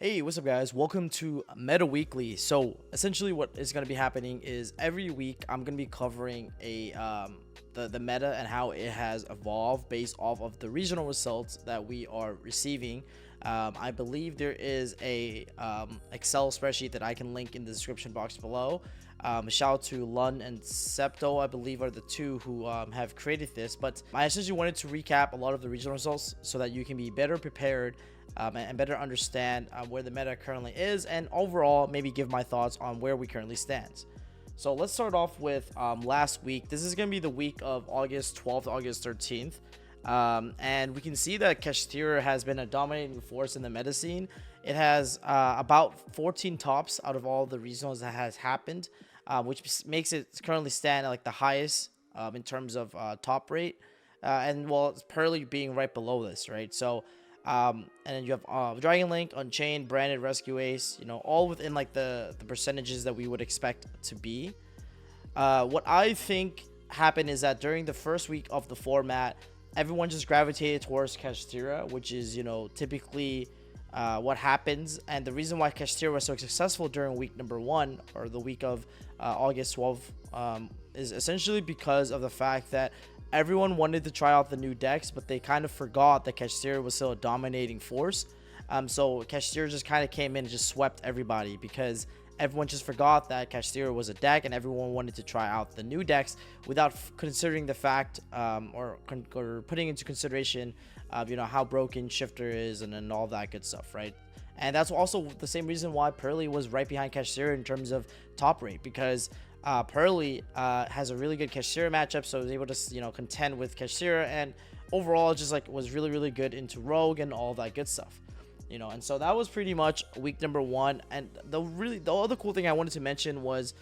Hey, what's up, guys? Welcome to Meta Weekly. So essentially what is going to be happening is every week I'm going to be covering the meta and how it has evolved based off of the regional results that we are receiving. I believe there is a Excel spreadsheet that I can link in the description box below. Shout out to Lun and Septo, I believe, are the two who have created this. But I essentially wanted to recap a lot of the regional results so that you can be better prepared and better understand where the meta currently is, and overall maybe give my thoughts on where we currently stand. So let's start off with last week. This is going to be the week of August 12th, August 13th. And we can see that Cashier has been a dominating force in the meta scene. It has about 14 tops out of all the regionals that has happened, which makes it currently stand at like the highest in terms of top rate. And well, it's Pearly being right below this, right? So and then you have Dragon Link, Unchained, Branded, Rescue Ace, all within like the percentages that we would expect to be. What I think happened is that during the first week of the format, everyone just gravitated towards Cashier, which is typically what happens. And the reason why Cashier was so successful during week number 1, or the week of August 12th, is essentially because of the fact that everyone wanted to try out the new decks, but they kind of forgot that Cashier was still a dominating force. So Cashier just kind of came in and just swept everybody, because everyone just forgot that Cashier was a deck, and everyone wanted to try out the new decks without considering the fact or putting into consideration how broken Shifter is and all that good stuff, right? And that's also the same reason why Pearly was right behind Cashier in terms of top rate, because Pearly has a really good Cashier matchup, so was able to contend with Cashier, and overall just like was really good into Rogue and all that good stuff. And so that was pretty much week number 1. And the other cool thing I wanted to mention was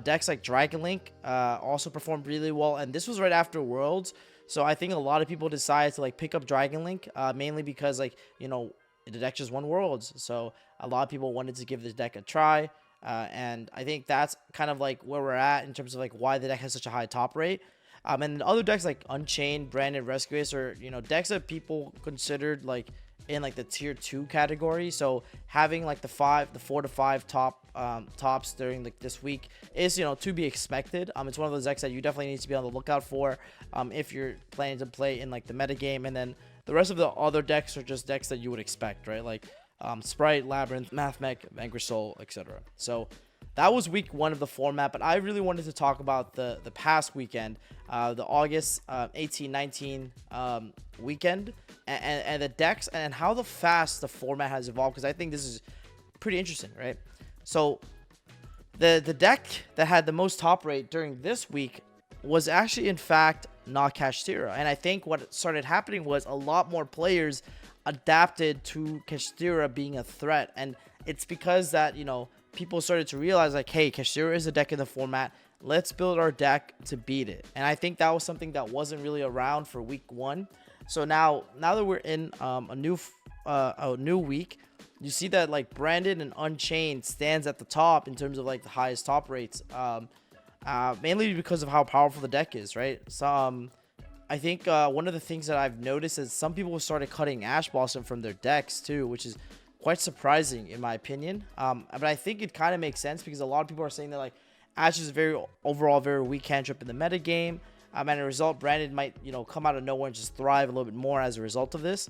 decks like Dragon Link also performed really well, and this was right after Worlds. So I think a lot of people decided to like pick up Dragon Link mainly because the deck just won Worlds, so a lot of people wanted to give this deck a try. And I think that's kind of like where we're at in terms of like why the deck has such a high top rate. And other decks like Unchained, Branded, Rescue Ace are decks that people considered like in like the tier 2 category. So having like the 4 to 5 tops during like this week is to be expected. It's one of those decks that you definitely need to be on the lookout for if you're planning to play in like the meta game. And then the rest of the other decks are just decks that you would expect, right? Like Sprite, Labrynth, Mathmech, Vanquish Soul, etc. So that was week 1 of the format, but I really wanted to talk about the past weekend, the August 18-19 weekend, and the decks and how fast the format has evolved, because I think this is pretty interesting, right? So the deck that had the most top rate during this week was actually in fact not Cashier, and I think what started happening was a lot more players adapted to Cashier being a threat, and it's because that people started to realize like, hey, Cashier is a deck in the format, let's build our deck to beat it. And I think that was something that wasn't really around for week 1. So now that we're in a new week, you see that like Branded and Unchained stands at the top in terms of like the highest top rates, mainly because of how powerful the deck is, right? So I think one of the things that I've noticed is some people started cutting Ash Blossom from their decks too, which is quite surprising in my opinion. But I think it kind of makes sense, because a lot of people are saying that like Ash is overall very weak cantrip in the meta game, and as a result, Branded might come out of nowhere and just thrive a little bit more as a result of this.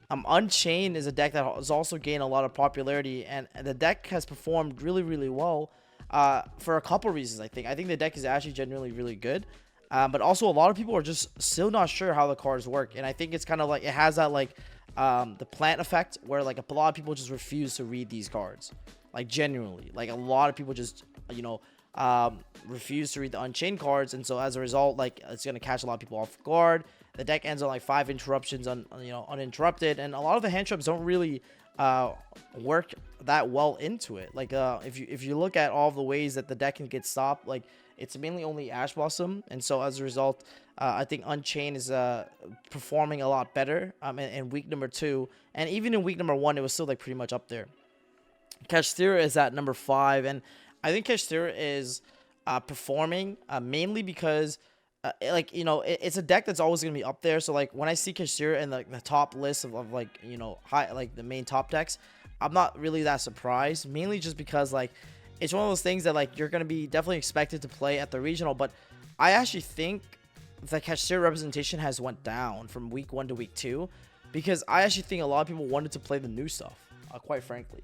Unchained is a deck that has also gained a lot of popularity, and the deck has performed really well for a couple reasons. I think the deck is actually genuinely really good. But also a lot of people are just still not sure how the cards work, and I think it's kind of like it has that like the plant effect, where like a lot of people just refuse to read these cards, like genuinely, like a lot of people just refuse to read the Unchained cards, and so as a result, like it's gonna catch a lot of people off guard. The deck ends on like 5 interruptions uninterrupted, and a lot of the hand traps don't really work that well into it. Like if you look at all of the ways that the deck can get stopped, like it's mainly only Ash Blossom, and so as a result, I think Unchained is performing a lot better in week number 2, and even in week number 1, it was still like pretty much up there. Cashier is at number 5, and I think Cashier is performing mainly because it's a deck that's always gonna be up there. So like when I see Cashier in like the top list of like high, like the main top decks, I'm not really that surprised, mainly just because like it's one of those things that like you're gonna be definitely expected to play at the regional. But I actually think the Cashier representation has went down from week 1 to week 2, because I actually think a lot of people wanted to play the new stuff, quite frankly.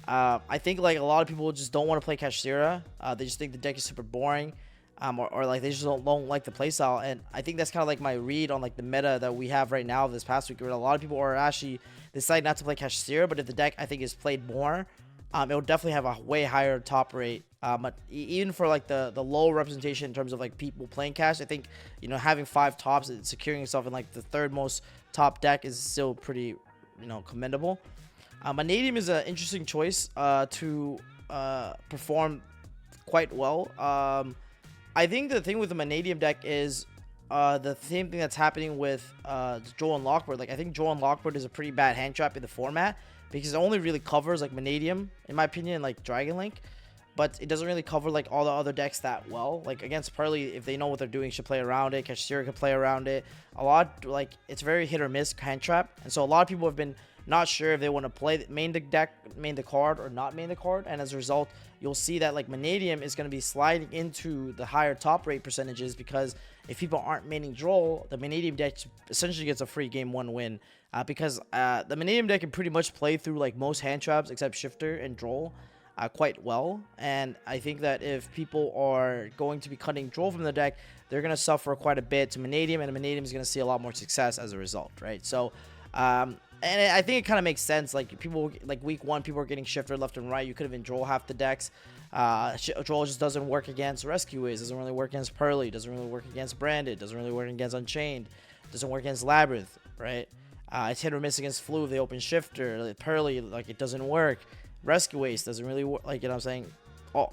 I think like a lot of people just don't want to play Cashier. They just think the deck is super boring, or like they just don't like the playstyle. And I think that's kind of like my read on like the meta that we have right now this past week, where a lot of people are actually deciding not to play Cashier. But if the deck I think is played more, it will definitely have a way higher top rate. But even for like the low representation in terms of like people playing Cash, I think, you know, having 5 tops and securing yourself in like the 3rd most top deck is still pretty, you know, commendable. Magnetium is an interesting choice to perform quite well. I think the thing with the Magnetium deck is the same thing that's happening with Yugioh and Lockbird. Like I think Yugioh and Lockbird is a pretty bad hand trap in the format, because it only really covers like Magnetium, in my opinion, like Dragon Link, but it doesn't really cover like all the other decks that well. Like against Pearly, if they know what they're doing, should play around it. Cashier can play around it a lot. Like it's very hit or miss hand trap, and so a lot of people have been not sure if they want to play main the deck, main the card, or not main the card. And as a result, you'll see that like Magnetium is going to be sliding into the higher top rate percentages, because if people aren't maining Droll, the Magnetium deck essentially gets a free game 1 win, because the Magnetium deck can pretty much play through like most hand traps except Shifter and Droll quite well. And I think that if people are going to be cutting Droll from the deck, they're going to suffer quite a bit to Magnetium, and Magnetium is going to see a lot more success as a result, right? So and I think it kind of makes sense. Like people, like week 1, people are getting Shifter left and right. You could have been Droll half the decks. Droll just doesn't work against Rescue Waves, doesn't really work against Pearly, doesn't really work against Branded, doesn't really work against Unchained, doesn't work against Labrynth, right? It's hit or miss against Flu if they open Shifter. Like Pearly, like it doesn't work. Rescue Waste doesn't really work, like, you know what I'm saying?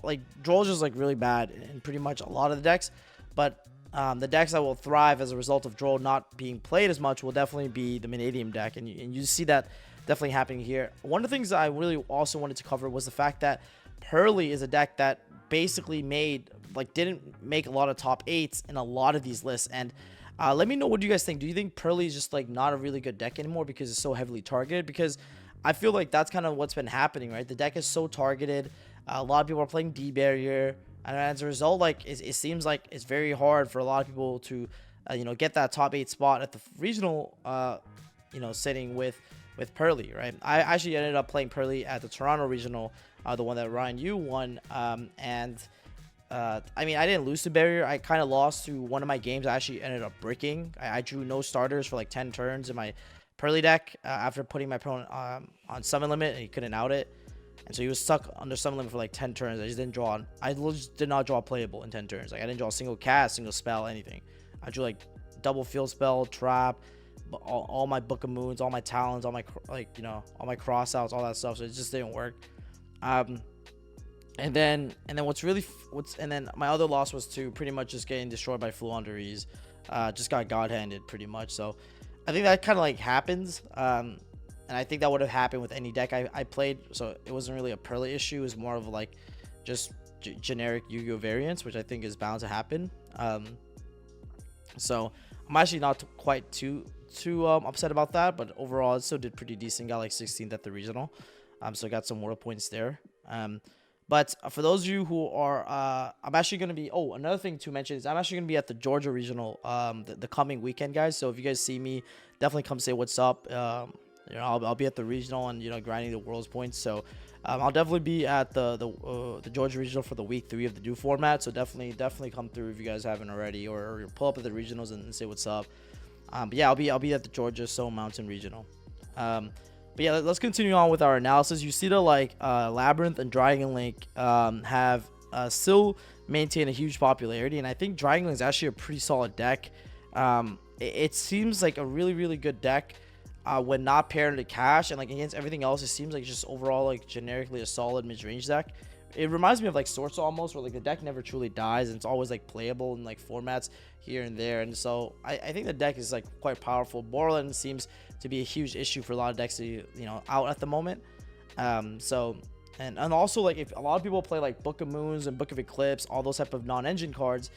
Like Droll's just like really bad in pretty much a lot of the decks. But the decks that will thrive as a result of Droll not being played as much will definitely be the Magnetium deck, and you see that definitely happening here. One of the things that I really also wanted to cover was the fact that Pearly is a deck that basically didn't make a lot of top 8s in a lot of these lists. And let me know what you guys think. Do you think Pearly is just like not a really good deck anymore because it's so heavily targeted? Because I feel like that's kind of what's been happening, right? The deck is so targeted. A lot of people are playing D barrier, and as a result, like it seems like it's very hard for a lot of people to, you know, get that top 8 spot at the regional, you know, sitting with Pearly, right? I actually ended up playing Pearly at the Toronto regional, the one that Ryan Yu won, and I mean, I didn't lose to barrier. I kind of lost to one of my games. I actually ended up bricking. I drew no starters for like 10 turns in my Pearly deck after putting my opponent on summon limit, and he couldn't out it, and so he was stuck under summon limit for like 10 turns. I just didn't draw. I just did not draw playable in 10 turns. Like I didn't draw a single cast, single spell, anything. I drew like double field spell, trap, all my Book of Moons, all my talons, all my all my cross outs, all that stuff. So it just didn't work. And then my other loss was to pretty much just getting destroyed by Floowandereeze. Just got god-handed pretty much. So I think that kind of like happens, and I think that would have happened with any deck I played. So it wasn't really a Pearly issue. It was more of like just generic Yu-Gi-Oh variants, which I think is bound to happen. So I'm actually not quite too upset about that, but overall it still did pretty decent. Got like 16th at the regional, so I got some world points there. But for those of you who are, I'm actually going to be, another thing to mention is I'm actually going to be at the Georgia Regional the coming weekend, guys. So if you guys see me, definitely come say what's up. You know, I'll be at the regional and, you know, grinding the world's points. So I'll definitely be at the Georgia Regional for the week 3 of the new format. So definitely come through if you guys haven't already, or pull up at the regionals and say what's up. But yeah, I'll be at the Georgia Stone Mountain Regional. But yeah, let's continue on with our analysis. You see that like Labrynth and Dragon Link have still maintained a huge popularity, and I think Dragon Link is actually a pretty solid deck. It seems like a really good deck when not paired into Cash, and like against everything else, it seems like just overall like generically a solid mid-range deck. It reminds me of like Sorcerer almost, where like the deck never truly dies and it's always like playable in like formats here and there. And so I think the deck is like quite powerful. Borderland seems to be a huge issue for a lot of decks, you know, out at the moment. So and also like if a lot of people play like Book of Moons and Book of Eclipse, all those type of non-engine cards,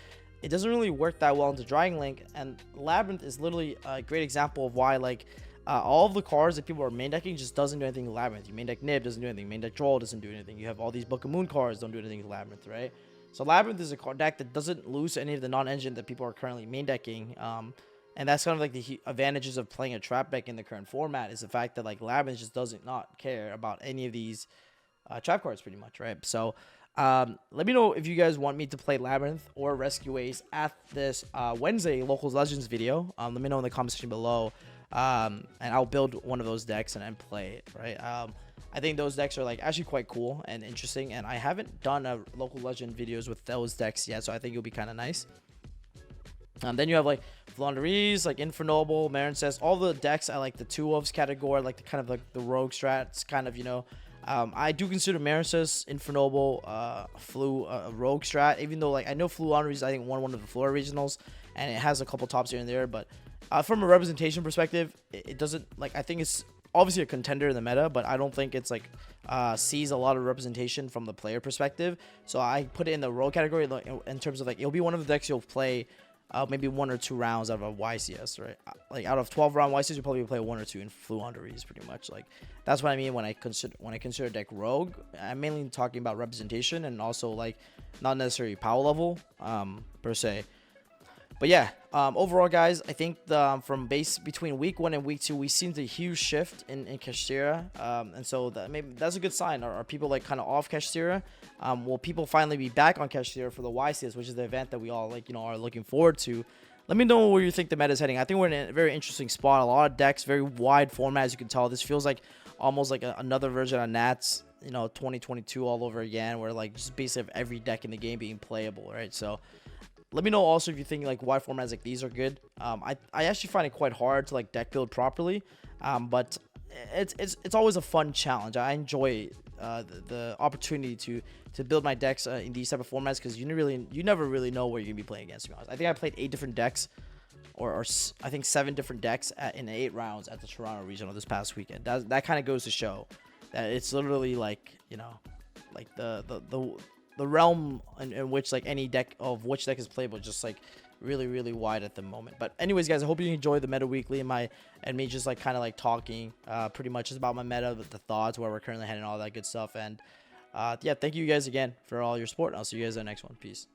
it doesn't really work that well into Dragon Link. And Labrynth is literally a great example of why like all of the cards that people are main decking just doesn't do anything to Labrynth. You main deck Nib, doesn't do anything. Main deck Droll doesn't do anything. You have all these Book of Moon cards, don't do anything to Labrynth, right? So Labrynth is a card deck that doesn't lose any of the non-engine that people are currently main decking. And that's kind of like the advantages of playing a trap deck in the current format, is the fact that like Labrynth just doesn't not care about any of these trap cards pretty much, right? So let me know if you guys want me to play Labrynth or Rescue Ace at this Wednesday Locals Legends video. Let me know in the comment section below, and I'll build one of those decks and play it, right? I think those decks are like actually quite cool and interesting, and I haven't done a local legend videos with those decks yet, so I think it'll be kind of nice. Then you have like Floowandereeze, like Infernoble, Pamornsut, all the decks I like the 2-ofs category, like the kind of like the rogue strats, kind of, you know. I do consider Pamornsut, Infernoble, a rogue strat, even though like I know Floowandereeze I think won one of the Florida regionals, and it has a couple tops here and there, but from a representation perspective, it doesn't, like, I think it's obviously a contender in the meta, but I don't think it's like sees a lot of representation from the player perspective. So I put it in the rogue category in terms of like it'll be one of the decks you'll play maybe 1 or 2 rounds out of a YCS, right? Like out of 12 round YCS, you'll probably play 1 or 2 in Floowandereeze, pretty much. Like that's what I mean when I consider deck rogue. I'm mainly talking about representation and also like not necessarily power level per se. But yeah, overall, guys, I think from between week 1 and week 2, we seen a huge shift in Cashier, and so maybe that's a good sign. Are people like kind of off Cashier? Will people finally be back on Cashier for the YCS, which is the event that we all like, you know, are looking forward to? Let me know where you think the meta is heading. I think we're in a very interesting spot. A lot of decks, very wide format, as you can tell. This feels like almost like another version of Nats, you know, 2022 all over again, where like just basically every deck in the game being playable, right? So let me know also if you think like wide formats like these are good. I actually find it quite hard to like deck build properly, but it's always a fun challenge. I enjoy the opportunity to build my decks in these type of formats, because you never really know where you're gonna be playing against. To be honest, I think I played 8 different decks, or I think 7 different decks in 8 rounds at the Toronto regional this past weekend. That kind of goes to show that it's literally like, you know, like the realm in which like any deck of which deck is playable just like really wide at the moment. But anyways, guys, I hope you enjoy the meta weekly and me just like kind of like talking pretty much just about my meta, the thoughts, where we're currently heading, all that good stuff. And yeah, thank you guys again for all your support. I'll see you guys in the next one. Peace.